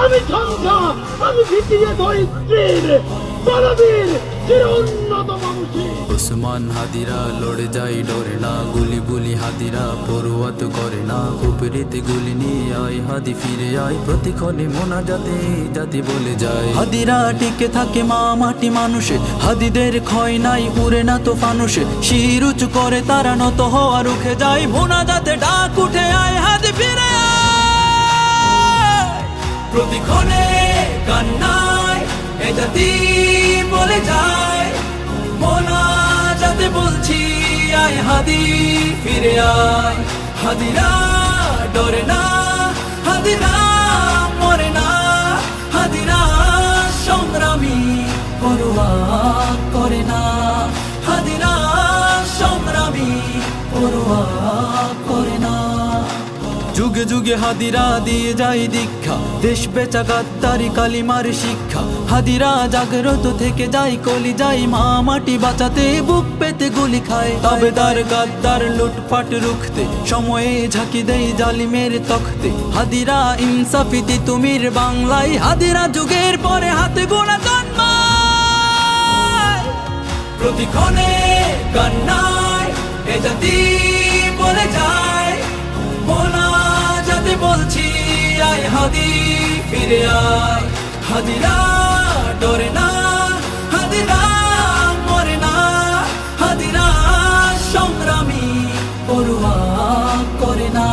আমি ঝঞ্ঝা, আমি ভিতিয়ে ধরিত্রীর বলবীর চির উন্নত মানুষী। উসমান হাদিরা লড়ে যায় ডরে না, গুলি গুলি হাদিরা পড়ুয়াত করে না। উপরিতে গুলি নিয়ে আয় হাদি ফিরে আয়, প্রতিক্ষণে মোনাজাতে জাতি বলে যায়। হাদিরা টিকে থাকে মা মাটি মানুষে, হাদিদের ক্ষয় নাই উড়ে না তো ফানুষে। শির উঁচু করে তারা নত হওয়া রুখে যায়, মোনাজাতে ডাক উঠে আয় হাদি ফিরে আয়। প্রতিক্ষণে কান্নায় এ জাতি বলে যায়, মোনাজাতে বলছি আয় হাদি ফিরে আয়। হাদিরা ডরে না, হাদিরা মরে না, হাদিরা সংগ্রামী পরোয়া করে না, হাদিরা সংগ্রামী পরোয়া করে না। যুগে যুগে হাদিরা দিয়ে যায় দীক্ষা, দেশ বেচা গাদ্দারি কালিমার শিক্ষা। হাদিরা জাগ্রত থেকে যায় কলি যায়, মা মাটি বাঁচাতে বুক পেতে গুলি খায়। তাবেদার গাদ্দার লুটপাট রুখতে সময়ে ঝাঁকি দেয় জালিমের তখতে। হাদিরা ইনসাফিতি তুমির বাংলায়, হাদিরা যুগের পরে হাতে গোনা জন্মায়। প্রতিক্ষণে কান্নায় এ জাতি বলে যায়, মোনাজাতে বলছি আয় হাদি ফিরে আয়। হাদিরা ডরে না, হাদিরা মরে না, হাদিরা সংগ্রামী পরোয়া করে না,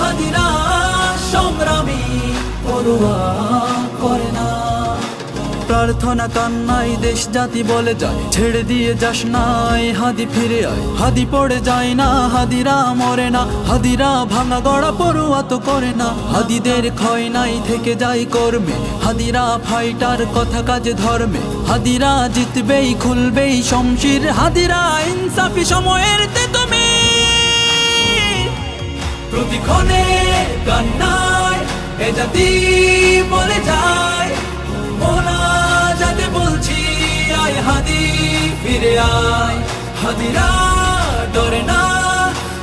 হাদিরা সংগ্রামী পরোয়া করে না। প্রার্থনা কান্নাই দেশ জাতি বলে যায়, ছেড়ে দিয়ে যাস নাই হাদি ফিরে আয়। হাদি পড়ে যায় না, হাদিরা মরে না, হাদিরা ভাঙা গড়া পড়ুয়া তো করে না। হাদিদের ক্ষয় নাই থেকে যায় কর্মে, হাদিরা ফাইটার কথা কাজে ধর্মে। হাদিরা জিতবেই খুলবেই শমশির, হাদিরা ইনসাফি সময়ের তুমি। প্রতিক্ষণে কান্নায় এ জাতি বলে যায়, মোনাজাতে বলছি আয় হাদি ফিরে আয়। হাদিরা ডরে না,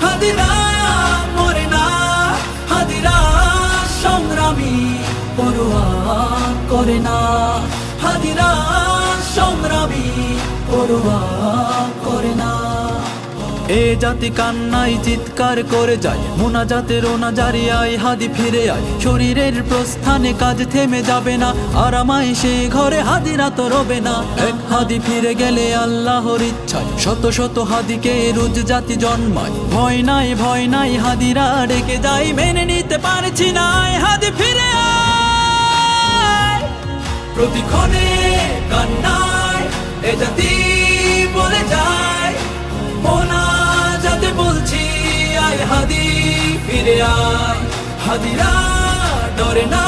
হাদিরা মরে না, হাদিরা সংগ্রামী পরোয়া করে না, হাদিরা সংগ্রামী পরোয়া করে না। এ জাতি কান্নাই চিৎকার করে যায়, মোনাজাতে রোনা জারি আয় হাদি ফিরে আয়। শরীরের প্রস্থানে কাজ থেমে যাবে না, আরামায় সে ঘরে হাদিরা তো রবে না। এক হাদি ফিরে গেলে আল্লাহর ইচ্ছায় শত শত হাদিকে রোজ জাতি জন্মায়। ভয় নাই হাদিরা ডেকে যায়, মেনে নিতে পারছি না আয় হাদি ফিরে আয়। প্রতিক্ষণে কান্নায় এ জাতি বলে যায়, মোনাজাতে বলছি আয় হাদি ফিরে আয়। হাদিরা ডরে না,